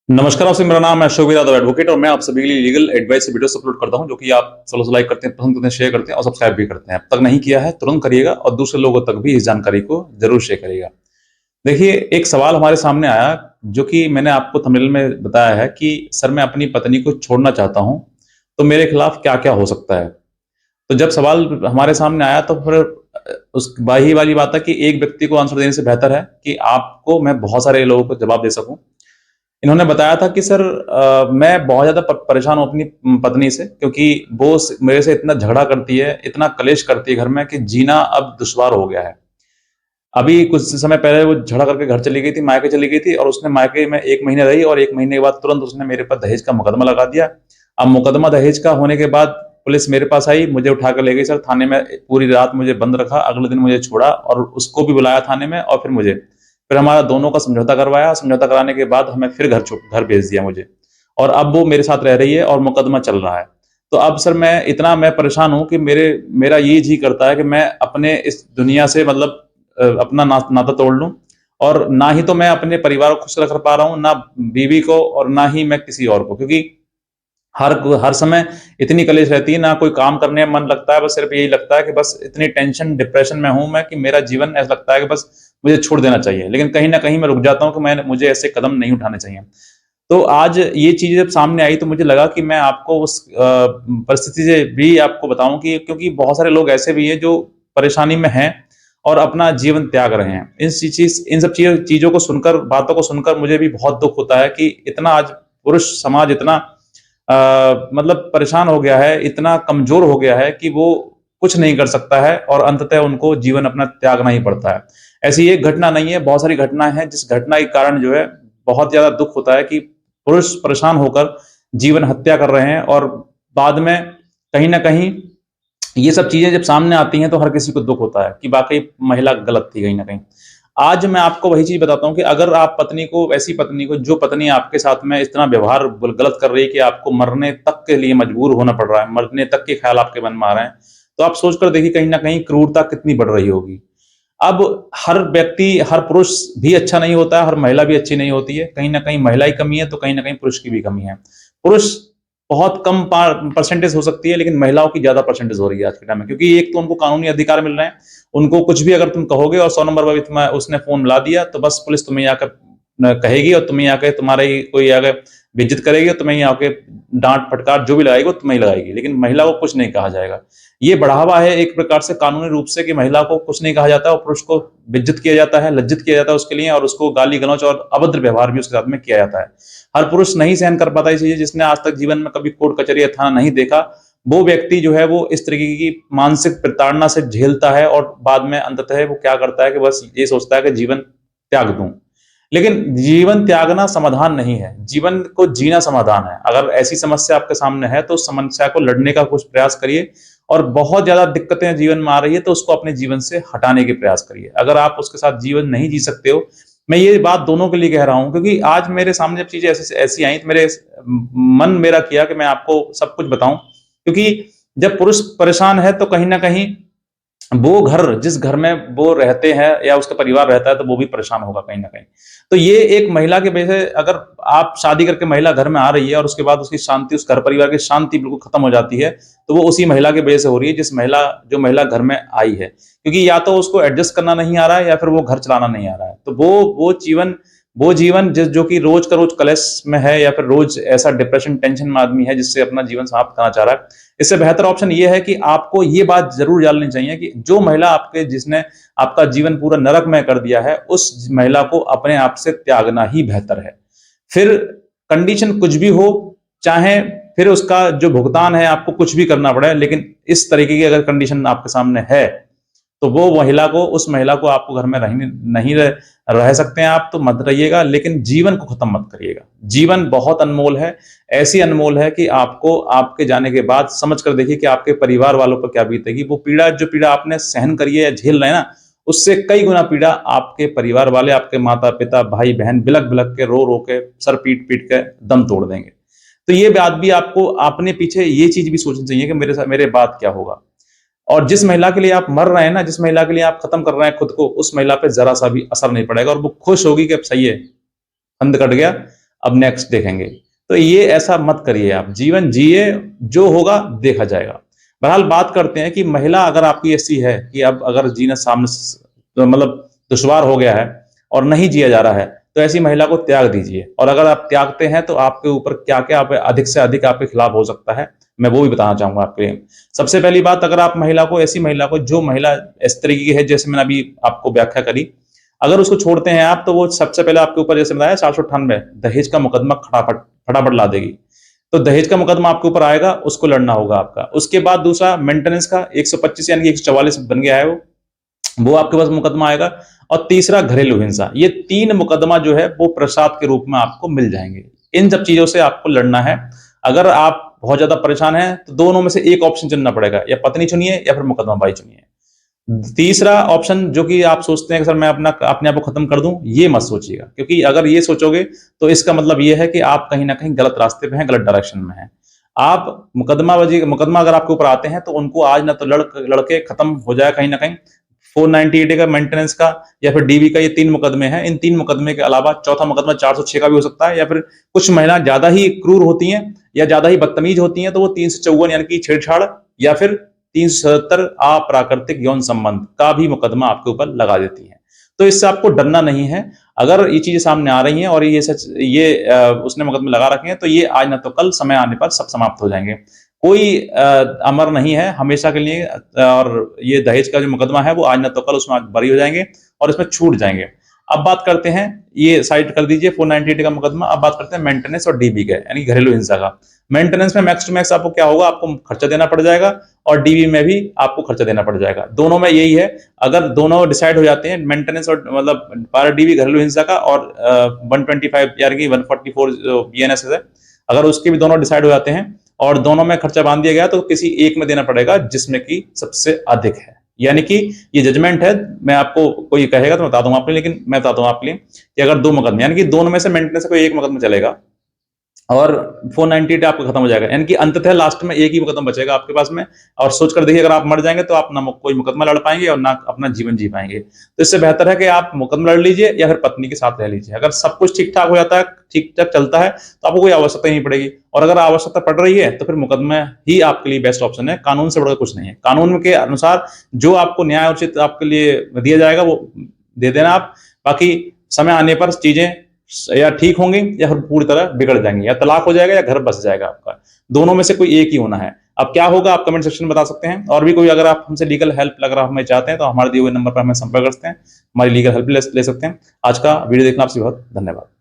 नमस्कार, आपसे मेरा नाम है अशोक यादव एडवोकेट और मैं आप सभी के लिए लीगल एडवाइस वीडियोस अपलोड करता हूं जो कि आप फॉलो लाइक करते हैं, पसंद करते हैं, शेयर करते हैं और सब्सक्राइब भी करते हैं। अब तक नहीं किया है तुरंत करिएगा और दूसरे लोगों तक भी इस जानकारी को जरूर शेयर करिएगा। देखिए, एक सवाल हमारे सामने आया जो कि मैंने आपको थंबनेल में बताया है कि सर मैं अपनी पत्नी को छोड़ना चाहता हूं, तो मेरे खिलाफ क्या-क्या हो सकता है? तो जब सवाल हमारे सामने आया तो फिर उस वही वाली बात है कि एक व्यक्ति को आंसर देने से बेहतर है कि आपको मैं बहुत सारे लोगों को जवाब दे सकूं। इन्होंने बताया था कि सर मैं बहुत ज़्यादा प परेशान हूँ अपनी पत्नी से क्योंकि वो स मेरे से इतना झगड़ा करती है, इतना कलेश करती है घर में कि जीना अब दुश्वार हो गया है। अभी कुछ समय पहले वो झगड़ा करके घर चली गई थी, मायके चली गई थी और उसने मायके में 1 महीने रही और 1 महीने के बाद तुरंत उसने मेरे ऊपर दहेज का मुकदमा लगा दिया। अब मुकदमा दहेज का होने के बाद पुलिस मेरे पास आई, मुझे उठा कर ले गई सर थाने में, पूरी रात मुझे बंद रखा, अगले दिन मुझे छोड़ा और उसको भी बुलाया थाने में और फिर मुझे। फिर हमारा दोनों का समझौता करवाया, समझौता कराने के बाद हमें फिर घर भेज दिया मुझे और अब वो मेरे साथ रह रही है और मुकदमा चल रहा है। तो अब सर मैं परेशान हूँ कि मेरा ये जी करता है कि मैं अपने इस दुनिया से मतलब अपना नाता तोड़ लूँ और ना ही तो मैं अपने परिवार को खुश रख पा रहा हूँ, ना बीवी को और ना ही मैं किसी और को, क्योंकि हर समय इतनी कलेश रहती है, ना कोई काम करने में मन लगता है, बस सिर्फ यही लगता है कि बस इतनी टेंशन डिप्रेशन में हूँ मैं कि मेरा जीवन ऐसा लगता है कि बस मुझे छोड़ देना चाहिए। लेकिन कहीं न कहीं मैं रुक जाता हूँ कि मुझे ऐसे कदम नहीं उठाने चाहिए। तो आज ये चीज़ जब सामने आई तो मुझे लगा कि मैं आपको उस परिस्थिति से भी आपको बताऊँ कि क्योंकि बहुत सारे लोग ऐसे भी हैं जो परेशानी में हैं और अपना जीवन त्याग रहे हैं। इन सब चीज़ों को सुनकर, बातों को सुनकर मुझे भी बहुत दुःख होता है कि इतना आज पुरुष समाज इतना मतलब परेशान हो गया है, इतना कमज़ोर हो गया है कि वो कुछ नहीं कर सकता है और अंततः उनको जीवन अपना त्यागना ही पड़ता है। ऐसी एक घटना नहीं है, बहुत सारी घटनाएँ हैं जिस घटना के कारण जो है बहुत ज़्यादा दुःख होता है कि पुरुष परेशान होकर जीवन हत्या कर रहे हैं और बाद में कहीं न कहीं ये सब चीज़ें जब सामने आती हैं तो हर किसी को दुःख होता है कि वाक़ई महिला गलत थी कहीं न कहीं। आज मैं आपको वही चीज़ बताता हूँ कि अगर आप पत्नी को, ऐसी पत्नी को जो पत्नी आपके साथ में इतना व्यवहार गलत कर रही है कि आपको मरने तक के लिए मजबूर होना पड़ रहा है, मरने तक के ख़्याल आपके मन में आ रहे हैं, तो आप सोच कर देखिए कहीं न कहीं क्रूरता कितनी बढ़ रही होगी। अब हर व्यक्ति, हर पुरुष भी अच्छा नहीं होता है, हर महिला भी अच्छी नहीं होती है। कहीं न कहीं महिला की कमी है, तो कहीं न कहीं पुरुष की भी कमी है। पुरुष बहुत कम परसेंटेज हो सकती है, लेकिन महिलाओं की ज़्यादा परसेंटेज हो रही है आज के टाइम में, क्योंकि एक तो उनको कानूनी अधिकार मिल रहे हैं, उनको कुछ भी अगर तुम कहोगे और 100 नंबर पर भी तुम्हें उसने फ़ोन मिला दिया, तो बस पुलिस तुम्हें आकर कहेगी और तुम्हें आके तुम्हारी कोई आगे बेइज़्ज़त करेगी और तुम्हें आके डाँट, फटकार जो भी लगाएगी वो तुम्हें ही लगाएगी, लेकिन महिला को कुछ नहीं कहा जाएगा। ये बढ़ावा है एक प्रकार से कानूनी रूप से कि महिला को कुछ नहीं कहा जाता और पुरुष को बेइज्जत किया जाता है, लज्जित किया जाता है उसके लिए और उसको गाली-गलौच और अभद्र व्यवहार भी उसके साथ में किया जाता है। हर पुरुष नहीं सहन कर पाता ये चीज़ें, जिसने आज तक जीवन में कभी कोर्ट कचहरी या थाना नहीं देखा, वो व्यक्ति जो है वो इस तरीके की मानसिक प्रताड़ना से झेलता है और बाद में अंततः वो क्या करता है कि बस ये सोचता है कि जीवन त्याग दूँ। लेकिन जीवन त्यागना समाधान नहीं है, जीवन को जीना समाधान है। अगर ऐसी समस्या आपके सामने है, तो उस समस्या को लड़ने का कुछ प्रयास करिए और बहुत ज़्यादा दिक्कतें जीवन में आ रही है, तो उसको अपने जीवन से हटाने के प्रयास करिए। अगर आप उसके साथ जीवन नहीं जी सकते हो, मैं ये बात दोनों के लिए कह रहा हूँ क्योंकि आज मेरे सामने जब चीज़ें ऐसी ऐसी आई, तो मन मेरा किया कि मैं आपको सब कुछ बताऊँ, क्योंकि जब पुरुष परेशान है, तो कहीं न कहीं वो घर, जिस घर में वो रहते हैं या उसका परिवार रहता है, तो वो भी परेशान होगा कहीं न कहीं। तो ये एक महिला के वजह से, अगर आप शादी करके महिला घर में आ रही है और उसके बाद उसकी शांति, उस घर परिवार की शांति बिल्कुल खत्म हो जाती है, तो वो उसी महिला की वजह से हो रही है जो महिला घर में आई है। क्योंकि या तो उसको एडजस्ट करना नहीं आ रहा है या फिर वो घर चलाना नहीं आ रहा है। तो वो जीवन जो कि रोज़ का रोज़ क्लेश में है या फिर रोज़ ऐसा डिप्रेशन, टेंशन में आदमी है जिससे अपना जीवन समाप्त करना चाह रहा है। इससे बेहतर ऑप्शन ये है कि आपको ये बात ज़रूर जान लेनी चाहिए कि जो महिला जिसने आपका जीवन पूरा नरकमय कर दिया है, उस महिला को अपने आप से त्यागना ही बेहतर है। फिर कंडीशन कुछ भी हो, चाहे फिर उसका जो भुगतान है आपको कुछ भी करना पड़े, लेकिन इस तरीके की अगर कंडीशन आपके सामने है, तो उस महिला को आपको घर में रहने नहीं रह सकते हैं आप, तो मत रहिएगा, लेकिन जीवन को खत्म मत करिएगा। जीवन बहुत अनमोल है, ऐसी अनमोल है कि आपको आपके जाने के बाद समझ कर देखिए कि आपके परिवार वालों पर क्या बीतेगी। वो पीड़ा, जो पीड़ा आपने सहन करी है या झेल रहे हैं ना, उससे कई गुना पीड़ा आपके परिवार वाले, आपके माता-पिता, भाई-बहन बिलक-बिलक के, रो-रो के, सर पीट-पीट के दम तोड़ देंगे। तो ये बात भी आपको अपने पीछे ये चीज़ भी सोचनी चाहिए कि मेरे बाद क्या होगा? और जिस महिला के लिए आप मर रहे हैं ना, जिस महिला के लिए आप खत्म कर रहे हैं खुद को, उस महिला पे ज़रा-सा भी असर नहीं पड़ेगा और वो खुश होगी कि अब सही है, फंद कट गया, अब नेक्स्ट देखेंगे। तो ये ऐसा मत करिए, आप जीवन जिए, जो होगा देखा जाएगा। बहरहाल बात करते हैं कि महिला अगर आपकी ऐसी है कि अब अगर जीना सामने तो मतलब दुश्वार हो गया है और नहीं जिया जा रहा है, तो ऐसी महिला को त्याग दीजिए। और अगर आप त्यागते हैं तो आपके ऊपर क्या क्या अधिक से अधिक आपके खिलाफ हो सकता है, मैं वो भी बताना चाहूंगा आपके लिए। सबसे पहली बात, अगर आप महिला को, ऐसी महिला को जो महिला इस तरीके की है जैसे मैंने अभी आपको व्याख्या करी, अगर उसको छोड़ते हैं आप, तो वो सबसे पहले आपके ऊपर, जैसे बताया 498 दहेज का मुकदमा फटाफट फटाफट ला देगी। तो दहेज का मुकदमा आपके ऊपर आएगा, उसको लड़ना होगा आपका। उसके बाद दूसरा मेंटेनेंस का 125 यानी कि 144 बन गया है वो आपके पास मुकदमा आएगा। और तीसरा घरेलू हिंसा। ये 3 मुकदमा जो है वो प्रसाद के रूप में आपको मिल जाएंगे। इन सब चीजों से आपको लड़ना है। अगर आप बहुत ज्यादा परेशान हैं तो दोनों में से एक ऑप्शन चुनना पड़ेगा, या पत्नी चुनिए या फिर मुकदमाबाजी चुनिए। तीसरा ऑप्शन जो कि आप सोचते हैं कि सर मैं अपने आप को खत्म कर दूं, ये मत सोचिएगा, क्योंकि अगर ये सोचोगे तो इसका मतलब ये है कि आप कहीं ना कहीं गलत रास्ते पे हैं, गलत डायरेक्शन में हैं। आप मुकदमा अगर आपके ऊपर आते हैं तो उनको आज ना तो लड़के खत्म हो जाए कहीं ना कहीं। 498 का मेंटेनेंस का या फिर डीवी का, ये 3 मुकदमे हैं। इन 3 मुकदमे के अलावा चौथा मुकदमा 406 का भी हो सकता है, या फिर कुछ महिला ज्यादा ही क्रूर होती हैं या ज्यादा ही बदतमीज होती हैं तो वो 354 यानी कि छेड़छाड़, या फिर 377 अप्राकृतिक यौन संबंध का भी मुकदमा आपके ऊपर लगा देती है। तो इससे आपको डरना नहीं है। अगर ये चीजें सामने आ रही हैं और ये सच ये उसने मुकदमे लगा रखे हैं, तो ये आज ना तो कल समय आने पर सब समाप्त हो जाएंगे। कोई अमर नहीं है हमेशा के लिए। और ये दहेज का जो मुकदमा है वो आज ना तो कल उसमें बरी हो जाएंगे और इसमें छूट जाएंगे। अब बात करते हैं, ये साइड कर दीजिए 498 का मुकदमा। अब बात करते हैं मेंटेनेंस और डीबी का, यानी घरेलू हिंसा का। मेंटेनेंस में मैक्स टू मैक्स आपको क्या होगा, आपको खर्चा देना पड़ जाएगा, और डीबी में भी आपको खर्चा देना पड़ जाएगा। दोनों में यही है, अगर दोनों डिसाइड हो जाते हैं, मेंटेनेंस और मतलब पर डीबी घरेलू हिंसा का, और 125 यानी कि 144 बीएनएस है, अगर उसके भी दोनों डिसाइड हो जाते हैं और दोनों में खर्चा बांध दिया गया, तो किसी एक में देना पड़ेगा जिसमें कि सबसे अधिक है। यानी कि ये जजमेंट है। मैं आपको कोई कहेगा तो बता दूंगा आपके लिए, लेकिन मैं बताता हूं आपके लिए कि अगर 2 मुकदमे, यानी कि दोनों में से मेंटेनेंस से कोई एक मुकदमा चलेगा और 498 आपका खत्म हो जाएगा, यानी कि अंततः लास्ट में एक ही मुकदमा बचेगा आपके पास में। और सोच कर देखिए, अगर आप मर जाएंगे तो आप ना कोई मुकदमा लड़ पाएंगे और ना अपना जीवन जी पाएंगे। तो इससे बेहतर है कि आप मुकदमा लड़ लीजिए या फिर पत्नी के साथ रह लीजिए। अगर सब कुछ ठीक ठाक हो जाता है, ठीक ठाक चलता है, तो आपको कोई आवश्यकता ही नहीं पड़ेगी। और अगर आवश्यकता पड़ रही है तो फिर मुकदमा ही आपके लिए बेस्ट ऑप्शन है। कानून से बढ़कर कुछ नहीं है। कानून के अनुसार जो आपको न्याय उचित आपके लिए दिया जाएगा वो दे देना आप। बाकी समय आने पर चीजें या ठीक होंगी या फिर पूरी तरह बिगड़ जाएंगी, या तलाक हो जाएगा या घर बस जाएगा आपका। दोनों में से कोई एक ही होना है। अब क्या होगा आप कमेंट सेक्शन में बता सकते हैं। और भी कोई अगर आप हमसे लीगल हेल्प अगर हमें चाहते हैं तो हमारे दिए हुए नंबर पर हमें संपर्क कर सकते हैं, हमारी लीगल हेल्प ले सकते हैं। आज का वीडियो देखना आपसे बहुत धन्यवाद।